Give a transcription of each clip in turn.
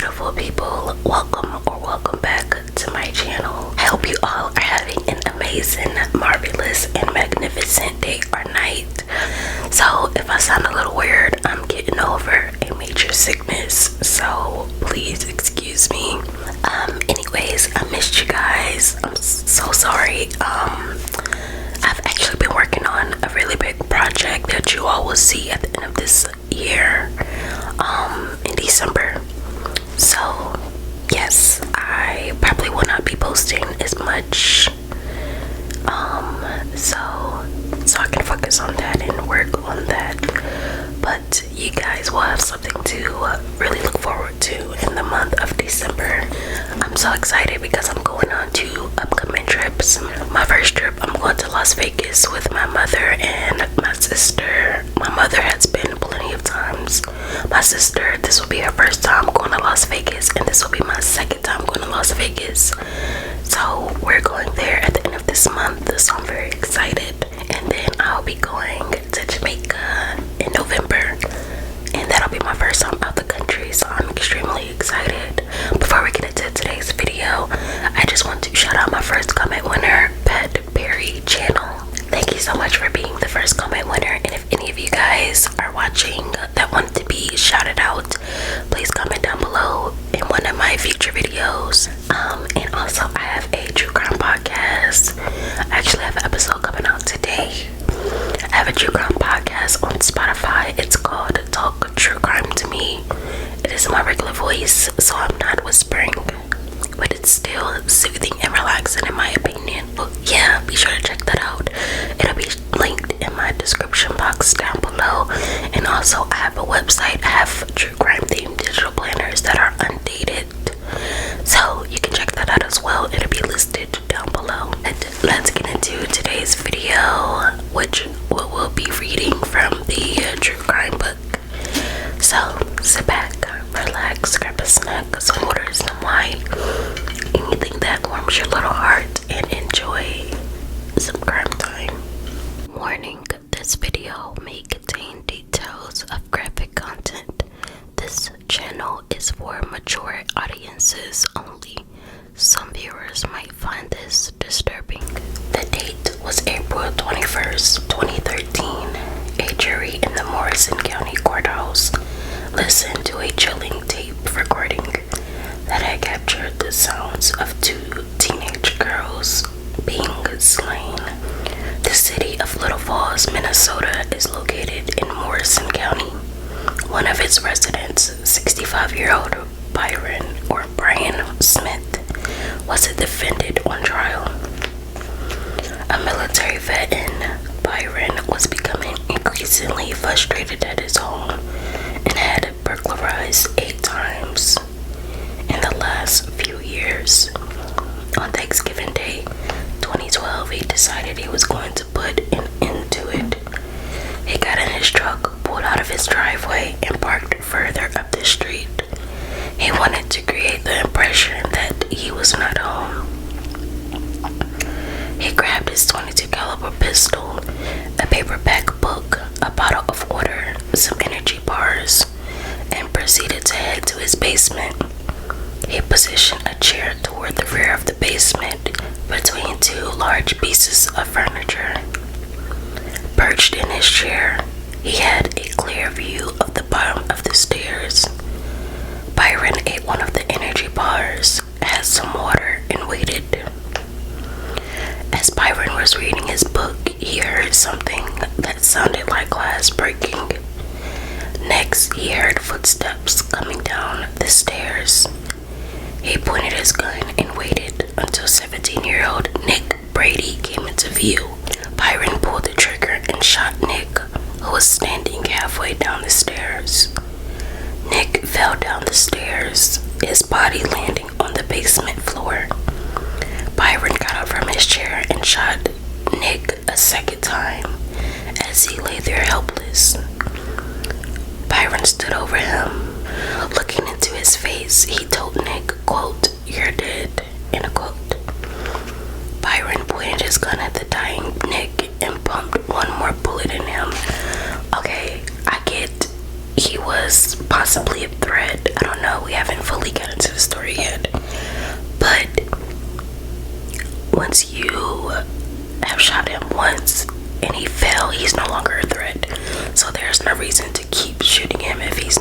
beautiful people, welcome back to my channel. I hope you all are having an amazing, marvelous, and magnificent day or night. So if I sound a little weird, I'm getting over a major sickness, so please excuse me. Anyways, I missed you guys. I'm so sorry. I've actually been working on a really big project that you all will see at the end of this year, in December. So yes, I probably will not be posting as much, so I can focus on that and work on that. But you guys will have something to really look forward to in the month of December. I'm so excited because I'm going on 2 upcoming trips. My first trip, I'm going to Las Vegas with my mother and my sister. My mother has been plenty of times. My sister, this will be her first time going to Las Vegas, and this will be my second time going to Las Vegas. So we're going there at the end of this month, so I'm very excited. And then I'll be going to Jamaica in November, and that'll be my first time out the country, so I'm extremely excited. Before we get into today's video, I just want to shout out my first comment winner, Pat Perry channel. Thank you so much for being the first comment winner, and if any of you guys are watching that want to be shouted out, please comment down below in one of my future videos. And also I have a true crime podcast. I actually have an episode coming out today. I have a true crime podcast on Spotify. It's called Talk True Crime to Me. It is my regular voice, so I'm not whispering, but it's still soothing and relaxing in my opinion. But yeah, be sure to check that out. It'll be linked in my description box down below. And also I have a website. I have true crime themed digital planners that are undated, so you can check that out as well. It'll be listed down below. Let's get into today's video, which we'll be reading from the true crime book. So sit back, relax, grab a snack, some water, some wine, anything that warms your little heart, and enjoy some crime time. Warning, this video may contain details of graphic content. This channel is for mature audiences only. Some viewers might find this disturbing. The date was April 21st, 2013. A jury in the Morrison County Courthouse listened to a chilling tape recording that had captured the sounds of 2 teenage girls being slain. The city of Little Falls, Minnesota is located in Morrison County. One of its residents, 65-year-old Byron Smith, was a defendant on trial. A military vet, Byron was becoming increasingly frustrated at his home and had burglarized 8 times in the last few years. On Thanksgiving Day 2012, he decided he was going to put an end to it. He got in his truck, pulled out of his driveway, and parked further up the street. He wanted to create the impression that he was not home. He grabbed his .22 caliber pistol, a paperback book, a bottle of water, some energy bars, and proceeded to head to his basement. He positioned a chair toward the rear of the basement between 2 large pieces of furniture. Perched in his chair, he had a clear view of the bottom of the stairs. Byron ate one of the energy bars, had some water, and waited. As Byron was reading his book, he heard something that sounded like glass breaking. Next, he heard footsteps coming down the stairs. He pointed his gun and waited until 17-year-old Nick Brady came into view. Byron pulled the trigger and shot Nick, who was standing halfway down the stairs. Nick fell down the stairs, his body landing on the basement floor. Byron got up from his chair and shot Nick a second time as he lay there helpless. Byron stood over him. Looking into his face, he told Nick, quote, "You're dead," end quote. Byron pointed his gun at the dying Nick and pumped one more bullet in him. Okay, I get he was possibly a threat. I don't know. we haven't fully gotten to the story yet. But once you have shot him once and he fell, he's no longer a threat. So there's no reason to keep shooting him if he's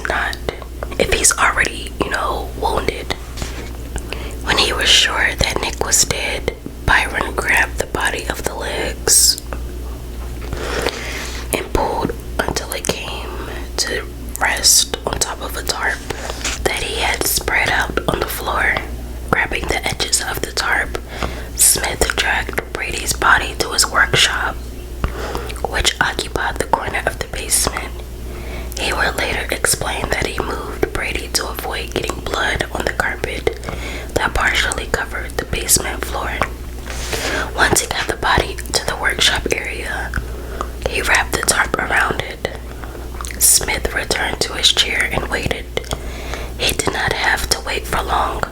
already, wounded. When he was sure that Nick was dead, Byron grabbed the body of the legs and pulled until it came to rest on top of a tarp that he had spread out on the floor. Grabbing the edges of the tarp, Smith dragged Brady's body to his workshop, which occupied the corner of the basement. He would later explain that he moved Brady to avoid getting blood on the carpet that partially covered the basement floor. Once he got the body to the workshop area, he wrapped the tarp around it. Smith returned to his chair and waited. He did not have to wait for long.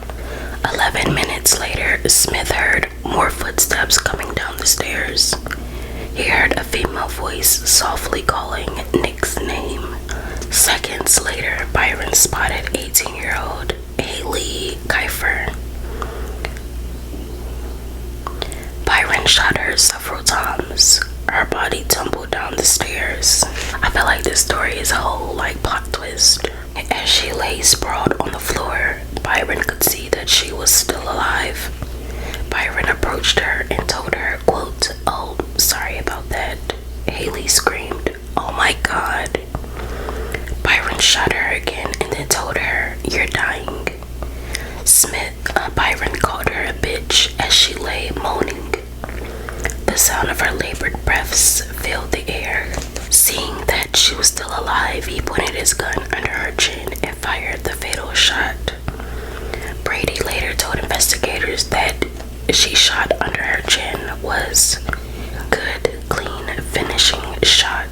11 minutes later, Smith heard more footsteps coming down the stairs. He heard a female voice softly calling Nick's name. Seconds later, Byron spotted 18-year-old Haile Kifer. Byron shot her several times. Her body tumbled down the stairs. I feel like this story is a whole plot twist. As she lay sprawled on the floor, Byron could see that she was still alive. Byron approached her and told her, quote, "Oh, sorry about that." Haile screamed, "Oh my God." Byron shot her again and then told her, "You're dying." Byron called her a bitch as she lay moaning. The sound of her labored breaths filled the air. Seeing that she was still alive, he pointed his gun under her chin and fired the fatal shot. Brady later told investigators that she shot under her chin was good, clean, finishing shot.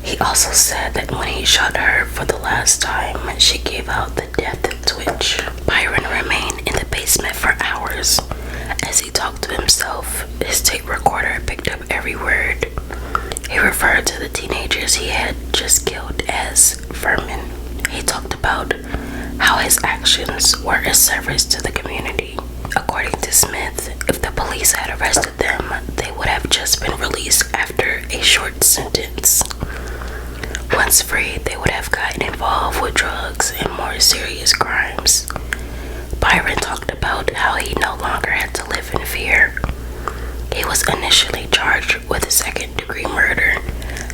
He also said that when he shot her for the last time, she gave out the death twitch. Byron remained in the basement for hours. As he talked to himself, his tape recorder picked up every word. He referred to the teenagers he had just killed as vermin. He talked about how his actions were a service to the community. According to Smith, if the police had arrested them, they would have just been released after a short sentence. Once free, they would have gotten involved with drugs and more serious crimes. Byron talked about how he no longer had to live in fear. He was initially charged with second-degree murder.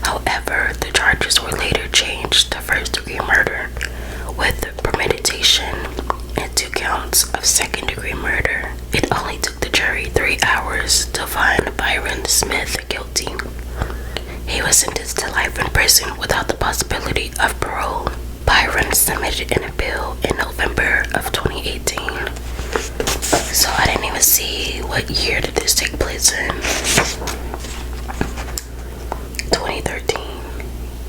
However, the charges were later changed to first-degree murder with premeditation and 2 counts of second-degree murder. It only took the jury 3 hours to find Byron Smith guilty. He was sentenced to life in prison without the possibility of parole. Byron submitted an appeal in November of 2018. So I didn't even see what year did this take place in. 2013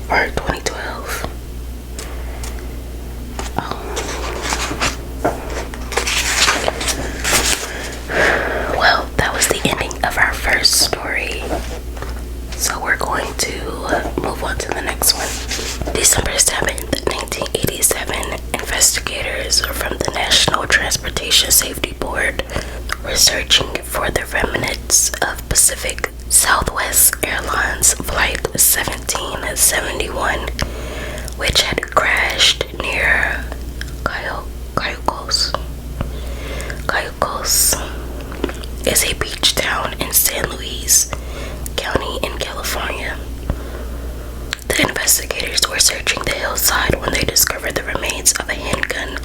or 2012. Well, that was the ending of our first story. So we're going to move on to the next one. December 7th, 1987, investigators from the National Transportation Safety Board were searching for the remnants of Pacific Southwest Airlines Flight 1771, which had crashed near Cayucos. Cayucos is a beach town in San Luis County in California. The investigators were searching the hillside when they discovered the remains of a handgun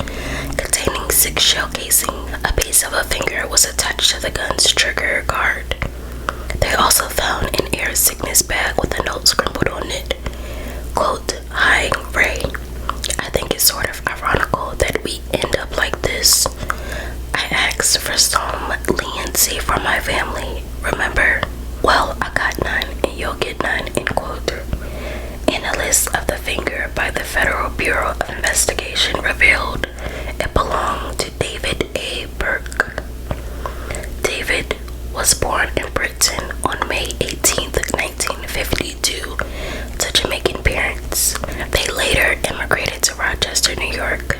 containing 6 shell casing. A piece of a finger was attached to the gun's trigger guard. They also found an air sickness bag with a note scribbled on it. Quote, "Hi, Ray. I think it's sort of ironical that we end up like this. I asked for some leniency from my family, remember? Well, I got none and you'll get none," end quote. And a list of the finger by the Federal Bureau of Investigation revealed it belonged to David A. Burke. David was born in Britain on May 18th, 1952 to Jamaican parents. They later immigrated to Rochester, New York.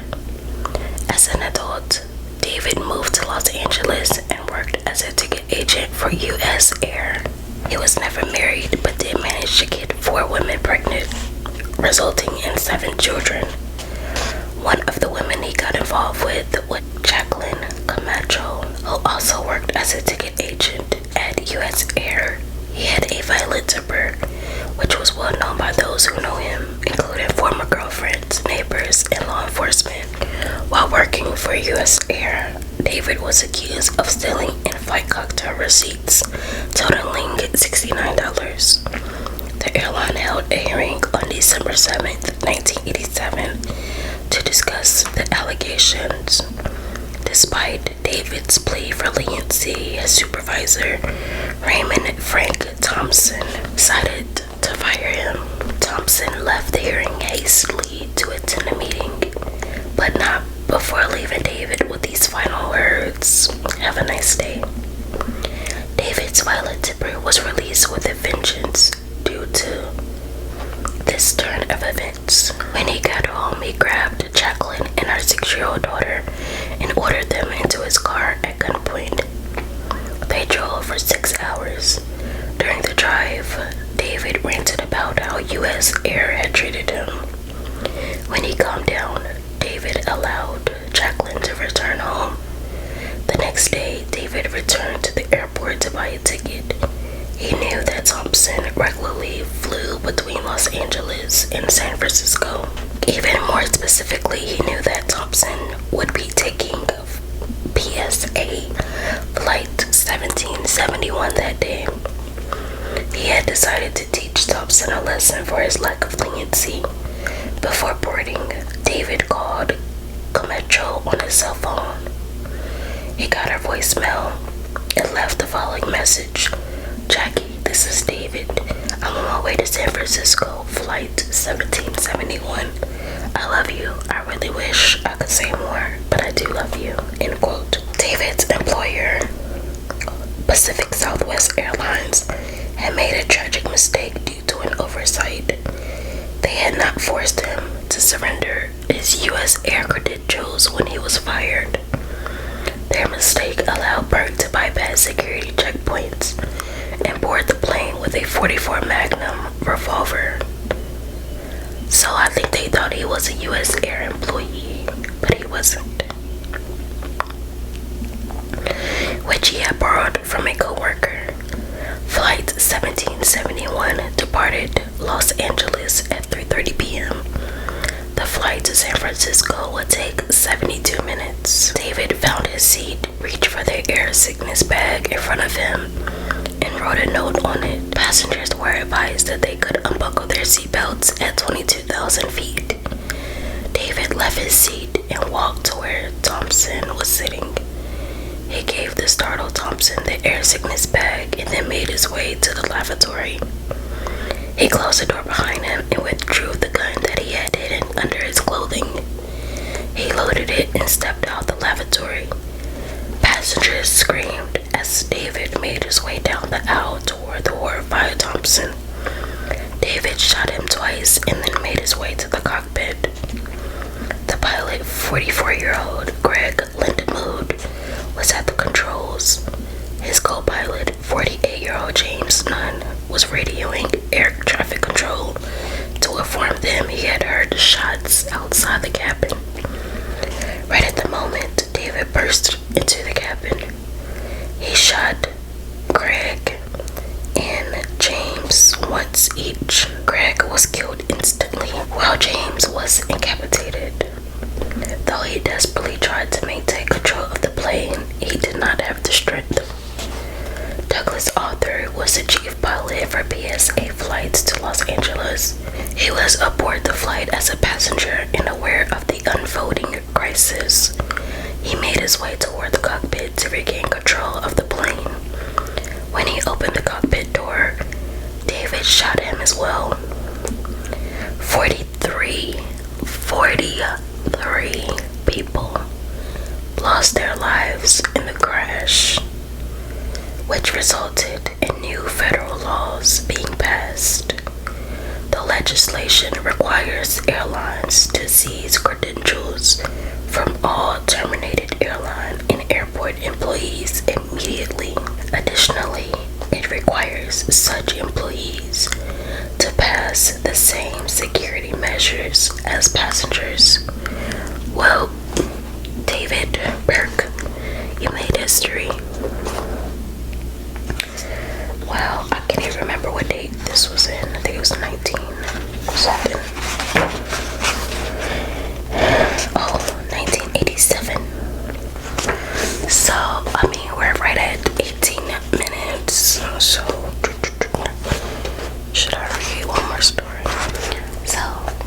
As an adult, David moved to Los Angeles and worked as a ticket agent for U.S. Air. He was never married but did manage to get 4 women pregnant, resulting in 7 children. One of the women he got involved with was Jacqueline Camacho, who also worked as a ticket agent at U.S. Air. He had a violent temper, which was well known by those who know him, including former girlfriends, neighbors, and law enforcement. While working for U.S. Air, David was accused of stealing in-flight cocktail receipts totaling $69. The airline held a hearing on December 7th, 1987 to discuss the allegations. Despite David's plea for leniency, his supervisor, Raymond Frank Thompson, decided to fire him. Thompson left the hearing hastily to attend a meeting, but not before leaving David with these final words: "Have a nice day." David's violent temper was released with a vengeance due to this turn of events. When he got home, he grabbed Jacqueline and her 6-year-old daughter and ordered them into his car at gunpoint. They drove for 6 hours. During the drive, David ranted about how U.S. Air had treated him. When he calmed down, David allowed Jacqueline to return home. The next day, David returned to the airport to buy a ticket. He knew that Thompson regularly flew between Los Angeles and San Francisco. Even more specifically, he knew that Thompson would be taking PSA Flight 1771 that day. He had decided to teach Thompson a lesson for his lack of leniency. Before boarding, David called Camacho on his cell phone. He got her voicemail and left the following message: "Jackie, this is David. I'm on my way to San Francisco, flight 1771. I love you. I really wish I could say more, but I do love you." End quote. David's employer, Pacific Southwest Airlines, had made a tragic mistake due to an oversight. They had not forced him to surrender his U.S. Air credentials when he was fired. Their mistake allowed Burke to bypass security checkpoints and board the plane with a .44 Magnum revolver. So I think they thought he was a U.S. Air employee, but he wasn't, which he had borrowed from a co-worker. Flight 1771 departed Los Angeles at 3:30 p.m. The flight to San Francisco would take 72 minutes. David found his seat, reached for the air sickness bag in front of him, and wrote a note on it. Passengers were advised that they could unbuckle their seatbelts at 22,000 feet. David left his seat and walked to where Thompson was sitting. He gave the startled Thompson the air sickness bag and then made his way to the lavatory. He closed the door behind him and withdrew the gun that he had hidden under his clothing. He loaded it and stepped out the lavatory. Passengers screamed as David made his way down the aisle toward the horrified Thompson. David shot him twice and then made his way to the cockpit. The pilot, 44-year-old Greg Lindemood, was at the controls. His co-pilot, 48-year-old James Nunn, was radioing air traffic control to inform them he had heard shots outside the cabin. Right at the moment, David burst into the cabin. He shot Greg and James once each. Greg was killed instantly, while James was incapacitated. Though he desperately tried to maintain control of the plane, he did not have the strength. Douglas Arthur was the chief pilot for PSA Flight to Los Angeles. He was aboard the flight as a passenger and aware of the unfolding crisis. He made his way toward the cockpit to regain control of the plane. When he opened the cockpit door, David shot him as well. 43 people lost their lives in the crash, which resulted in new federal laws being passed. The legislation requires airlines to seize credentials from all terminated airline and airport employees immediately. Additionally, it requires such employees to pass the same security measures as passengers. Well, David Burke, you made history. Wow, I can't even remember what date this was in. I think it was 19 something. Oh, 1987. So, I mean, we're right at 18 minutes. So, should I read one more story? So,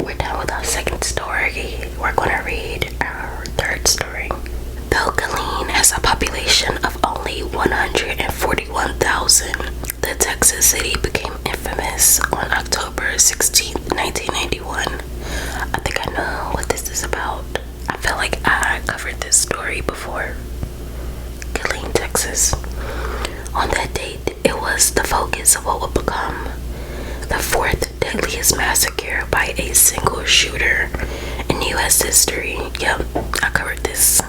we're done with our second story. We're going to read our third story. Burke has a population of only 141,000. The Texas city became infamous on October 16, 1991. I think I know what this is about. I feel like I covered this story before. Killeen, Texas. On that date, it was the focus of what would become the fourth deadliest massacre by a single shooter in U.S. history. Yep, I covered this.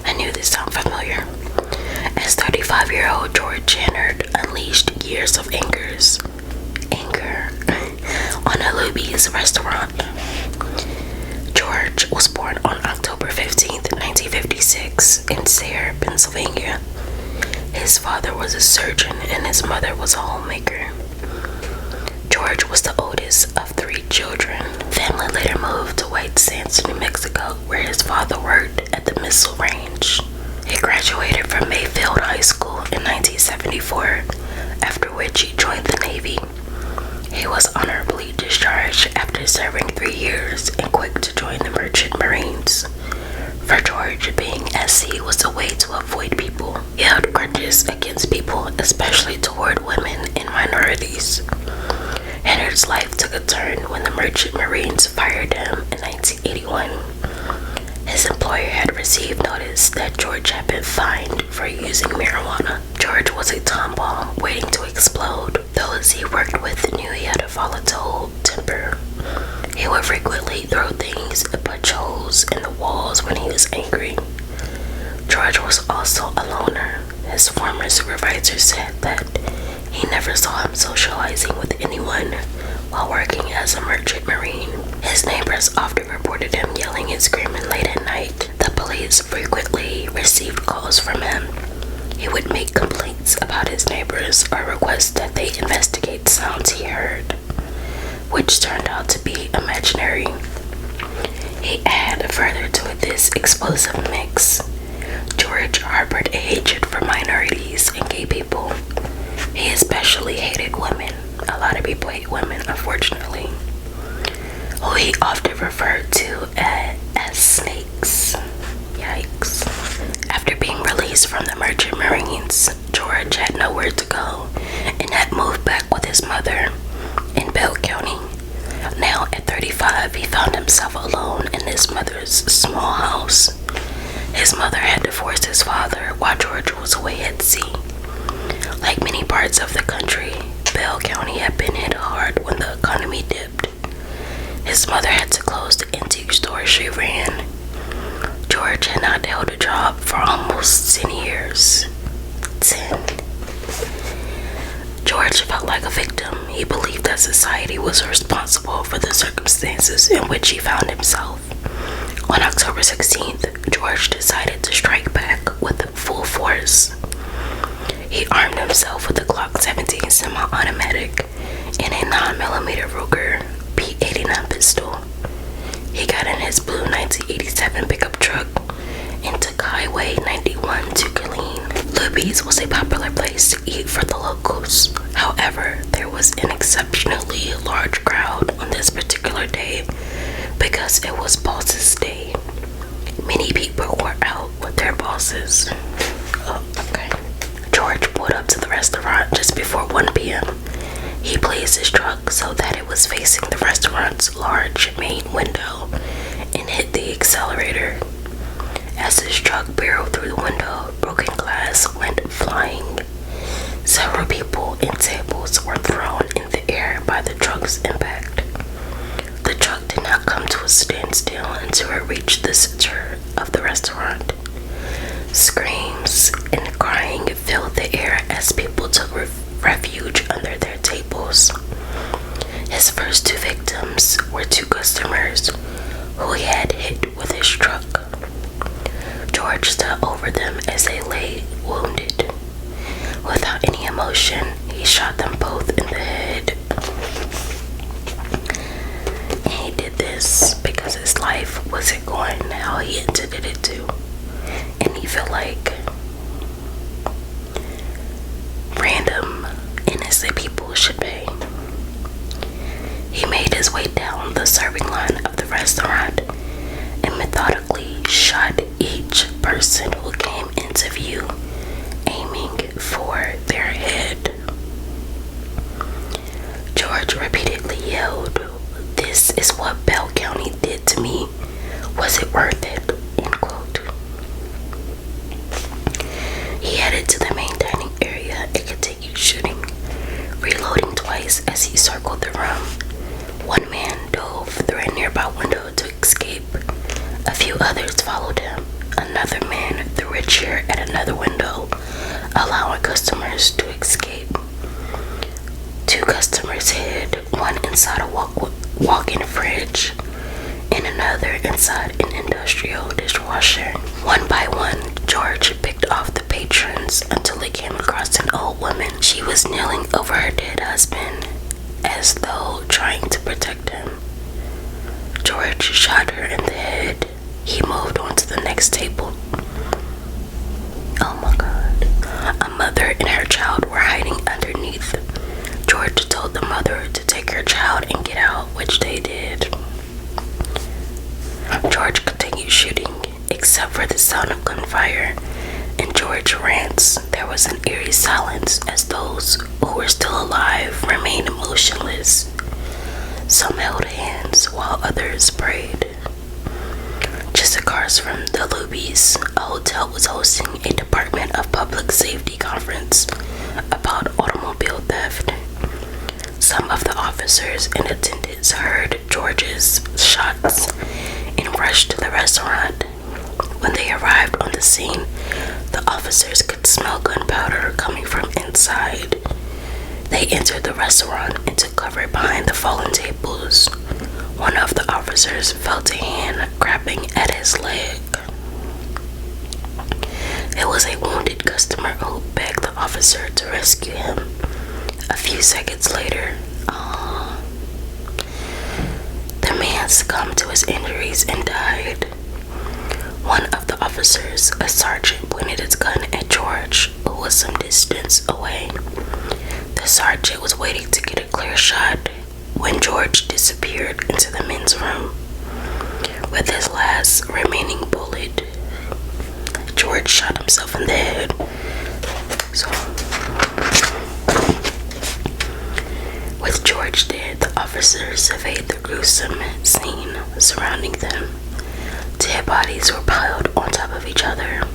I knew this sounded familiar. As 35-year-old George Hennard unleashed years of anger on a Luby's restaurant. George was born on October 15th, 1956 in Sayre, Pennsylvania. His father was a surgeon and his mother was a homemaker. George was the oldest of 3 children. Family later moved to White Sands, New Mexico, where his father worked at the missile range. He graduated from Mayfield High School in 1974, after which he joined the Navy. He was honorably discharged after serving 3 years and quick to join the Merchant Marines. For George, being SC was a way to avoid people. He held grudges against people, especially toward women and minorities. Hennard's life took a turn when the Merchant Marines fired him in 1981. His employer had received notice that George had been fined for using marijuana. George was a time bomb waiting to explode. Those he worked with knew he had a volatile temper. He would frequently throw things and punch holes in the walls when he was angry. George was also a loner. His former supervisor said that he never saw him socializing with anyone while working as a merchant marine. His neighbors often reported him yelling and screaming late at night. The police frequently received calls from him. He would make complaints about his neighbors or request that they investigate sounds he heard, which turned out to be imaginary. He added further to this explosive mix. George harbored a hatred for minorities and gay people. He especially hated women. A lot of people hate women, unfortunately, who he often referred to as snakes. Yikes. After being released from the Merchant Marines, George had nowhere to go and had moved back with his mother in Bell County. Now at 35, he found himself alone in his mother's small house. His mother had divorced his father while George was away at sea. Like many parts of the country, Bell County had been hit hard when the economy dipped. His mother had to close the antique store she ran. George had not held a job for almost 10 years. 10. George felt like a victim. He believed that society was responsible for the circumstances in which he found himself. On October 16th, George decided to strike back with full force. He armed himself with a Glock 17 semi-automatic and a 9mm Ruger P89 pistol. He got in his blue 1987 pickup truck and took Highway 91 to Killeen. Luby's was a popular place to eat for the locals. However, there was an exceptionally large crowd on this particular day because it was Boss's Day. Many people were out with their bosses. Oh, okay. George pulled up to the restaurant just before 1 p.m. He placed his truck so that it was facing the restaurant's large main window and hit the accelerator. As his truck barreled through the window, broken glass went flying. Several people and tables were thrown in the air by the truck's impact. The truck did not come to a standstill until it reached the center of the restaurant. Screams and crying filled the air as people took refuge under their tables. His first two victims were two customers who he had hit with his truck. George stood over them as they lay wounded. Without any emotion, he shot them both in the head. And he did this because his life wasn't going how he intended it to. And he felt like random, innocent people should pay. He made his way down the serving line of the restaurant and methodically shot each person who came into view, aiming for their head. George repeatedly yelled, "This is what Bell County did to me. Was it worth it?" End quote. He headed to the main dining area and continued shooting, reloading twice as he circled the room. One man dove through a nearby window to escape. A few others followed him. Another man threw a chair at another window, allowing customers to escape. Two customers hid, one inside a walk-in fridge and another inside an industrial dishwasher. One by one, George picked off the patrons until he came across an old woman. She was kneeling over her dead husband, as though trying to protect him. George shot her in the head. He moved on to the next table. Oh my God. A mother and her child were hiding underneath. George told the mother to take her child and get out, which they did. George continued shooting, except for the sound of gunfire. In George's rants, there was an eerie silence as those who were still alive remained motionless. Some held hands while others prayed. Just across from the Luby's, a hotel was hosting a Department of Public Safety conference about automobile theft. Some of the officers and attendants heard George's shots and rushed to the restaurant. When they arrived on the scene, the officers could smell gunpowder coming from inside. They entered the restaurant and took cover behind the fallen tables. One of the officers felt a hand grabbing at his leg. It was a wounded customer who begged the officer to rescue him. A few seconds later, the man succumbed to his injuries and died. One of the officers, a sergeant, pointed his gun at George, who was some distance away. The sergeant was waiting to get a clear shot when George disappeared into the men's room. With his last remaining bullet, George shot himself in the head. With George dead, the officers surveyed the gruesome scene surrounding them. Dead bodies were piled on top of each other,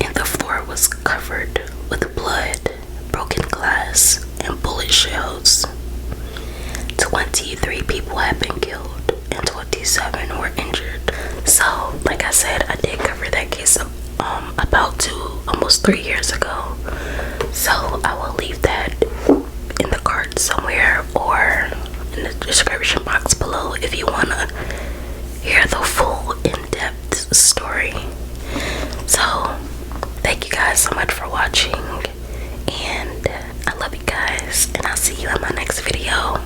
and the floor was covered with blood, broken glass, and bullet shells. 23 people had been killed and 27 were injured. So, like I said, I did cover that case about almost 3 years ago. So I will leave that in the card somewhere or in the description box below if you wanna hear the full in-depth story. So thank you guys so much for watching, and I love you guys, and I'll see you in my next video.